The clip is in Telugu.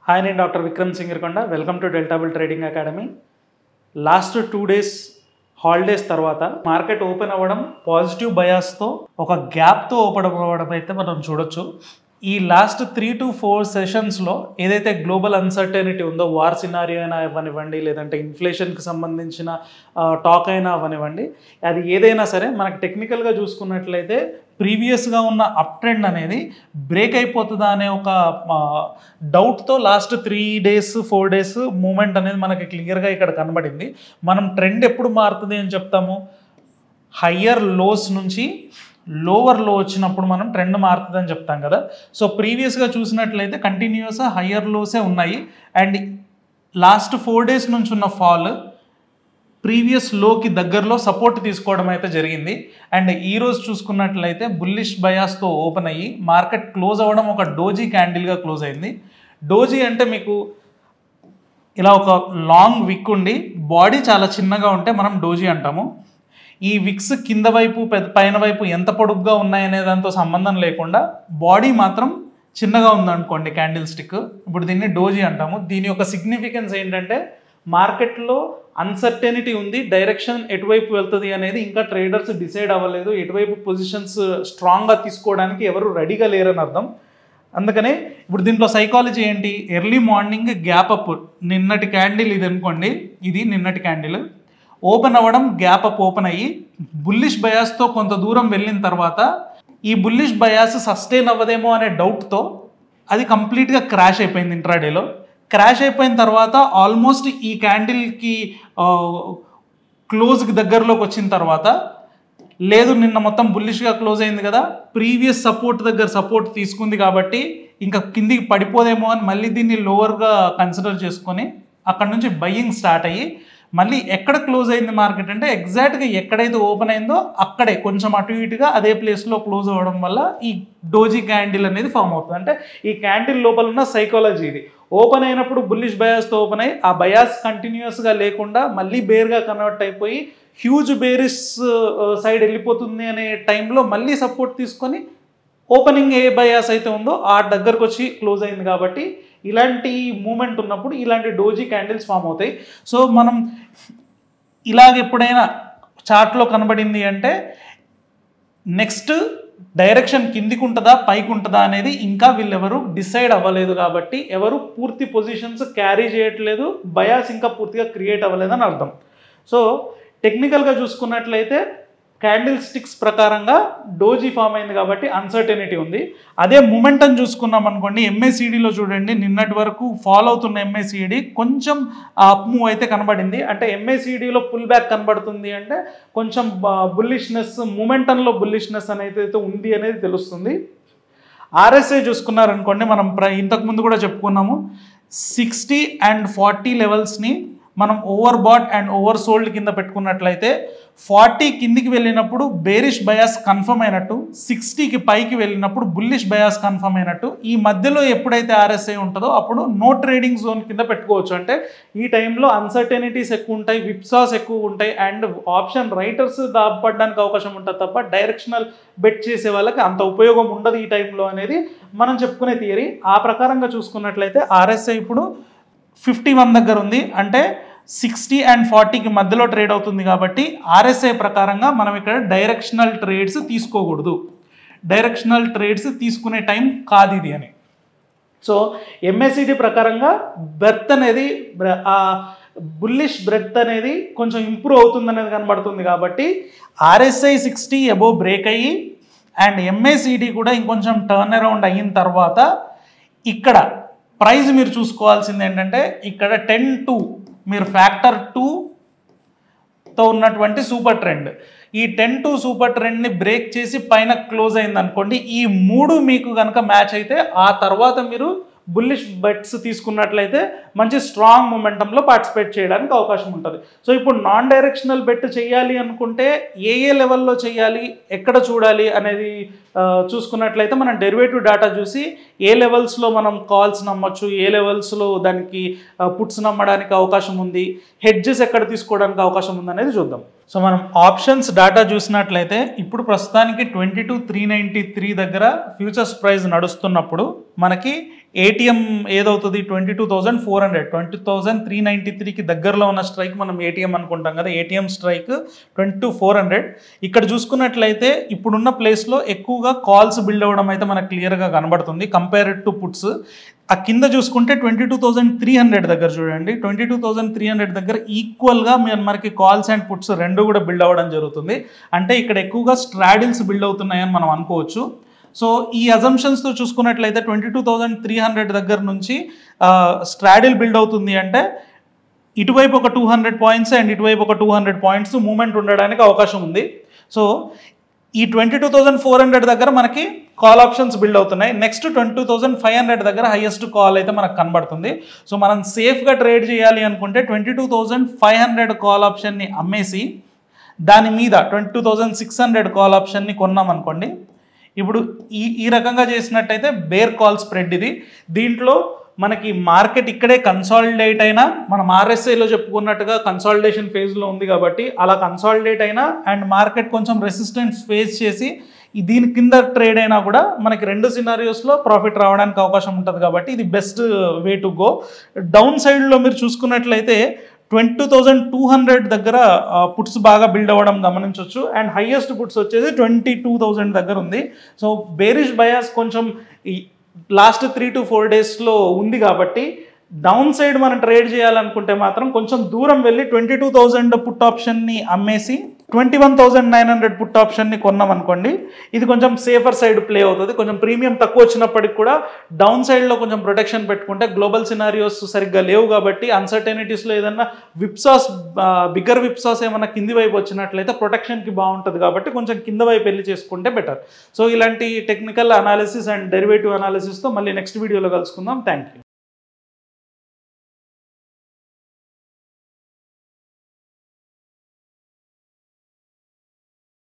హాయ్, నేను doctor Vikram Singirkonda. Welcome to Delta Bull Trading Academy. Last 2 days holidays తర్వాత మార్కెట్ ఓపెన్ అవ్వడం పాజిటివ్ బయాస్తో ఒక గ్యాప్తో ఓపెన్ అవ్వడం అయితే మనం చూడొచ్చు. ఈ లాస్ట్ 3 to 4 సెషన్స్లో ఏదైతే గ్లోబల్ అన్సర్టెనిటీ ఉందో, వార్ సినారియో అయినా అవ్వనివ్వండి, లేదంటే ఇన్ఫ్లేషన్కి సంబంధించిన టాక్ అయినా అవ్వనివ్వండి, అది ఏదైనా సరే మనకు టెక్నికల్గా చూసుకున్నట్లయితే ప్రీవియస్గా ఉన్న అప్ ట్రెండ్ అనేది బ్రేక్ అయిపోతుందా అనే ఒక డౌట్తో లాస్ట్ 3 days 4 days మూమెంట్ అనేది మనకి క్లియర్గా ఇక్కడ కనబడింది. మనం ట్రెండ్ ఎప్పుడు మారుతుంది అని చెప్తాము? హయ్యర్ లోస్ నుంచి లోవర్ లో వచ్చినప్పుడు మనం ట్రెండ్ మారుతుందని చెప్తాం కదా. సో ప్రీవియస్గా చూసినట్లయితే కంటిన్యూస్గా హయ్యర్ లోసే ఉన్నాయి. అండ్ లాస్ట్ 4 days నుంచి ఉన్న ఫాల్ ప్రీవియస్ లోకి దగ్గరలో సపోర్ట్ తీసుకోవడం అయితే జరిగింది. అండ్ ఈరోజు చూసుకున్నట్లయితే బుల్లిష్ బయాస్తో ఓపెన్ అయ్యి మార్కెట్ క్లోజ్ అవ్వడం ఒక డోజీ క్యాండిల్గా క్లోజ్ అయింది. డోజీ అంటే మీకు ఇలా ఒక లాంగ్ విక్ ఉండి బాడీ చాలా చిన్నగా ఉంటే మనం డోజీ అంటాము. ఈ విక్స్ కింద వైపు పైన వైపు ఎంత పొడుగ్గా ఉన్నాయనే దాంతో సంబంధం లేకుండా బాడీ మాత్రం చిన్నగా ఉందనుకోండి క్యాండిల్ స్టిక్, ఇప్పుడు దీన్ని డోజీ అంటాము. దీని యొక్క సిగ్నిఫికెన్స్ ఏంటంటే మార్కెట్లో అన్సర్టెనిటీ ఉంది, డైరెక్షన్ ఎటువైపు వెళ్తుంది అనేది ఇంకా ట్రేడర్స్ డిసైడ్ అవ్వలేదు, ఎటువైపు పొజిషన్స్ స్ట్రాంగ్గా తీసుకోవడానికి ఎవరు రెడీగా లేరని అర్థం. అందుకనే ఇప్పుడు దీంట్లో సైకాలజీ ఏంటి? ఎర్లీ మార్నింగ్ గ్యాప్ అప్, నిన్నటి క్యాండిల్ ఇది అనుకోండి, ఇది నిన్నటి క్యాండిల్ ఓపెన్ అవ్వడం, గ్యాప్ అప్ ఓపెన్ అయ్యి బుల్లిష్ బయాస్తో కొంత దూరం వెళ్ళిన తర్వాత ఈ బుల్లిష్ బయాస్ సస్టైన్ అవ్వదేమో అనే డౌట్తో అది కంప్లీట్గా క్రాష్ అయిపోయింది. ఇంట్రాడేలో క్రాష్ అయిపోయిన తర్వాత ఆల్మోస్ట్ ఈ క్యాండిల్కి క్లోజ్కి దగ్గరలోకి వచ్చిన తర్వాత, లేదు నిన్న మొత్తం బుల్లిష్గా క్లోజ్ అయింది కదా, ప్రీవియస్ సపోర్ట్ దగ్గర సపోర్ట్ తీసుకుంది కాబట్టి ఇంకా కిందికి పడిపోదేమో అని మళ్ళీ దీన్ని లోవర్గా కన్సిడర్ చేసుకొని అక్కడ నుంచి బయ్యింగ్ స్టార్ట్ అయ్యి మళ్ళీ ఎక్కడ క్లోజ్ అయింది మార్కెట్ అంటే ఎగ్జాక్ట్గా ఎక్కడైతే ఓపెన్ అయిందో అక్కడే కొంచెం అటు ఇటుగా అదే ప్లేస్లో క్లోజ్ అవ్వడం వల్ల ఈ డోజీ క్యాండిల్ అనేది ఫామ్ అవుతుంది. అంటే ఈ క్యాండిల్ లోపల ఉన్న సైకాలజీ ఇది. ఓపెన్ అయినప్పుడు బుల్లిష్ బయాస్తో ఓపెన్ అయ్యి ఆ బయాస్ కంటిన్యూస్గా లేకుండా మళ్ళీ బేర్గా కన్వర్ట్ అయిపోయి హ్యూజ్ బేరిష్ సైడ్ వెళ్ళిపోతుంది అనే టైంలో మళ్ళీ సపోర్ట్ తీసుకొని ఓపెనింగ్ ఏ బయాస్ అయితే ఉందో ఆ దగ్గరకు వచ్చి క్లోజ్ అయింది. కాబట్టి ఇలాంటి మూమెంట్ ఉన్నప్పుడు ఇలాంటి డోజీ క్యాండిల్స్ ఫామ్ అవుతాయి. సో మనం ఇలాగ ఎప్పుడైనా చార్ట్లో కనబడింది అంటే నెక్స్ట్ డైరెక్షన్ కిందికి ఉంటుందా పైకి ఉంటుందా అనేది ఇంకా వీళ్ళెవరు డిసైడ్ అవ్వలేదు. కాబట్టి ఎవరు పూర్తి పొజిషన్స్ క్యారీ చేయట్లేదు, బయాస్ ఇంకా పూర్తిగా క్రియేట్ అవ్వలేదు అని అర్థం. సో టెక్నికల్గా చూసుకున్నట్లయితే క్యాండిల్ స్టిక్స్ ప్రకారంగా డోజీ ఫామ్ అయింది కాబట్టి అన్సర్టెనిటీ ఉంది. అదే మూమెంటం చూసుకున్నాం అనుకోండి, ఎంఏసిడిలో చూడండి, నిన్నటి వరకు ఫాలో అవుతున్న ఎంఏసిడి కొంచెం అప్ మూవ్ అయితే కనబడింది. అంటే ఎంఏసిడిలో పుల్ బ్యాక్ కనబడుతుంది అంటే కొంచెం బుల్లిష్నెస్, మూమెంటంలో బుల్లిష్నెస్ అనేది ఉంది అనేది తెలుస్తుంది. ఆర్ఎస్ఐ చూసుకున్నారనుకోండి, మనం ఇంతకుముందు కూడా చెప్పుకున్నాము, 60 and 40 లెవెల్స్ని మనం over bat and over sold కింద పెట్టుకున్నట్లయితే 40 కిందికి వెళ్ళినప్పుడు బేరిష్ బయాస్ కన్ఫర్మ్ అయినట్టు, 60కి పైకి వెళ్ళినప్పుడు బుల్లిష్ బయాస్ కన్ఫర్మ్ అయినట్టు. ఈ మధ్యలో ఎప్పుడైతే ఆర్ఎస్ఐ ఉంటుందో అప్పుడు నో ట్రేడింగ్ జోన్ కింద పెట్టుకోవచ్చు. అంటే ఈ టైంలో అన్సర్టెనిటీస్ ఎక్కువ ఉంటాయి, విప్సాస్ ఎక్కువ ఉంటాయి అండ్ ఆప్షన్ రైటర్స్ దాపడడానికి అవకాశం ఉంటుంది తప్ప డైరెక్షనల్ బెట్ చేసే వాళ్ళకి అంత ఉపయోగం ఉండదు ఈ టైంలో అనేది మనం చెప్పుకునే థియరీ. ఆ ప్రకారంగా చూసుకున్నట్లయితే ఆర్ఎస్ఐ ఇప్పుడు 51 దగ్గర ఉంది. అంటే 60 and 40కి మధ్యలో ట్రేడ్ అవుతుంది. కాబట్టి ఆర్ఎస్ఐ ప్రకారంగా మనం ఇక్కడ డైరెక్షనల్ ట్రేడ్స్ తీసుకోకూడదు, డైరెక్షనల్ ట్రేడ్స్ తీసుకునే టైం కాదు ఇది అని. సో ఎంఏసిడి ప్రకారంగా బెర్త్ అనేది, బుల్లిష్ బ్రెత్ అనేది కొంచెం ఇంప్రూవ్ అవుతుంది అనేది కనబడుతుంది. కాబట్టి ఆర్ఎస్ఐ 60 అబోవ్ బ్రేక్ అయ్యి అండ్ ఎంఏసిడి కూడా ఇంకొంచెం టర్న్ అరౌండ్ అయిన తర్వాత ఇక్కడ ప్రైస్ మీరు చూసుకోవాల్సింది ఏంటంటే ఇక్కడ 10-2 మీరు ఫ్యాక్టర్ 2తో ఉన్నటువంటి సూపర్ ట్రెండ్, ఈ 10-2 సూపర్ ట్రెండ్ని బ్రేక్ చేసి పైన క్లోజ్ అయింది అనుకోండి, ఈ 3 మీకు కనుక మ్యాచ్ అయితే ఆ తర్వాత మీరు బుల్లిష్ బెట్స్ తీసుకున్నట్లయితే మంచి స్ట్రాంగ్ మొమెంటంలో పార్టిసిపేట్ చేయడానికి అవకాశం ఉంటుంది. సో ఇప్పుడు నాన్ డైరెక్షనల్ బెట్ చేయాలి అనుకుంటే ఏ లెవెల్లో చేయాలి, ఎక్కడ చూడాలి అనేది చూసుకున్నట్లయితే మనం డెరివేటివ్ డేటా చూసి ఏ లెవెల్స్లో మనం కాల్స్ నమ్మొచ్చు, ఏ లెవెల్స్లో దానికి పుట్స్ నమ్మడానికి అవకాశం ఉంది, హెడ్జెస్ ఎక్కడ తీసుకోవడానికి అవకాశం ఉంది అనేది చూద్దాం. సో మనం ఆప్షన్స్ డేటా చూసినట్లయితే ఇప్పుడు ప్రస్తుతానికి 22,393 దగ్గర ఫ్యూచర్స్ ప్రైస్ నడుస్తున్నప్పుడు మనకి ఏటీఎం ఏదవుతుంది 22,400 20,393కి దగ్గరలో ఉన్న స్ట్రైక్ మనం ఏటీఎం అనుకుంటాం కదా, ఏటీఎం స్ట్రైక్ 22,400. ఇక్కడ చూసుకున్నట్లయితే ఇప్పుడున్న ప్లేస్లో ఎక్కువగా కాల్స్ బిల్డ్ అవ్వడం అయితే మనకు క్లియర్గా కనబడుతుంది కంపేర్డ్ టు పుట్స్. ఆ కింద చూసుకుంటే 22,300 దగ్గర చూడండి, 22,300 దగ్గర ఈక్వల్గా మనకి కాల్స్ అండ్ పుట్స్ రెండు కూడా బిల్డ్ అవ్వడం జరుగుతుంది. అంటే ఇక్కడ ఎక్కువగా స్ట్రాడిల్స్ బిల్డ్ అవుతున్నాయని మనం అనుకోవచ్చు. సో ఈ అజంప్షన్స్తో చూసుకున్నట్లయితే 22,300 దగ్గర నుంచి స్ట్రాడిల్ బిల్డ్ అవుతుంది అంటే ఇటువైపు ఒక 200 పాయింట్స్ అండ్ ఇటువైపు ఒక 200 పాయింట్స్ మూమెంట్ ఉండడానికి అవకాశం ఉంది. సో ఈ 22,400 దగ్గర మనకి కాల్ ఆప్షన్స్ బిల్డ్ అవుతున్నాయి. నెక్స్ట్ 22,500 దగ్గర హైయెస్ట్ కాల్ అయితే మనకు కనబడుతుంది. సో మనం సేఫ్గా ట్రేడ్ చేయాలి అనుకుంటే 22,500 కాల్ ఆప్షన్ని అమ్మేసి దాని మీద 22,600 కాల్ ఆప్షన్ని కొన్నాం అనుకోండి. ఇప్పుడు ఈ రకంగా చేసినట్టయితే బేర్ కాల్ స్ప్రెడ్ ఇది. దీంట్లో మనకి మార్కెట్ ఇక్కడే కన్సాలిడేట్ అయినా, మనం ఆర్ఎస్ఐలో చెప్పుకున్నట్టుగా కన్సాలిడేషన్ ఫేజ్లో ఉంది కాబట్టి అలా కన్సాలిడేట్ అయినా అండ్ మార్కెట్ కొంచెం రెసిస్టెన్స్ ఫేస్ చేసి దీని కింద ట్రేడ్ అయినా కూడా మనకి రెండు సినారియోస్లో ప్రాఫిట్ రావడానికి అవకాశం ఉంటుంది కాబట్టి ఇది best way to go. Down సైడ్లో మీరు చూసుకున్నట్లయితే 22,200 దగ్గర పుట్స్ బాగా బిల్డ్ అవ్వడం గమనించవచ్చు అండ్ హైయెస్ట్ పుట్స్ వచ్చేసి 22,000 దగ్గర ఉంది. సో బేరిష్ బయాస్ కొంచెం లాస్ట్ 3 to 4 డేస్లో ఉంది కాబట్టి డౌన్ సైడ్ మనం ట్రేడ్ చేయాలనుకుంటే మాత్రం కొంచెం దూరం వెళ్ళి 22,000 పుట్ ఆప్షన్ని అమ్మేసి 21,900 పుట్ ఆప్షన్ని కొన్నాం అనుకోండి. ఇది కొంచెం సేఫర్ సైడ్ ప్లే అవుతుంది. కొంచెం ప్రీమియం తక్కువ వచ్చినప్పటికి కూడా డౌన్ సైడ్లో కొంచెం ప్రొటెక్షన్ పెట్టుకుంటే గ్లోబల్ సినారియోస్ సరిగ్గా లేవు కాబట్టి అన్సర్టెనిటీస్లో ఏదన్నా విప్సాస్ బిగ్గర్ విప్సాస్ ఏమన్నా కింది వైపు వచ్చినట్లయితే ప్రొటెక్షన్కి బాగుంటుంది కాబట్టి కొంచెం కింద వైపు వెళ్ళి చేసుకుంటే బెటర్. సో ఇలాంటి టెక్నికల్ అనాలిసిస్ అండ్ డెరివేటివ్ అనాలిసిస్తో మళ్ళీ నెక్స్ట్ వీడియోలో కలుసుకుందాం. Thank you.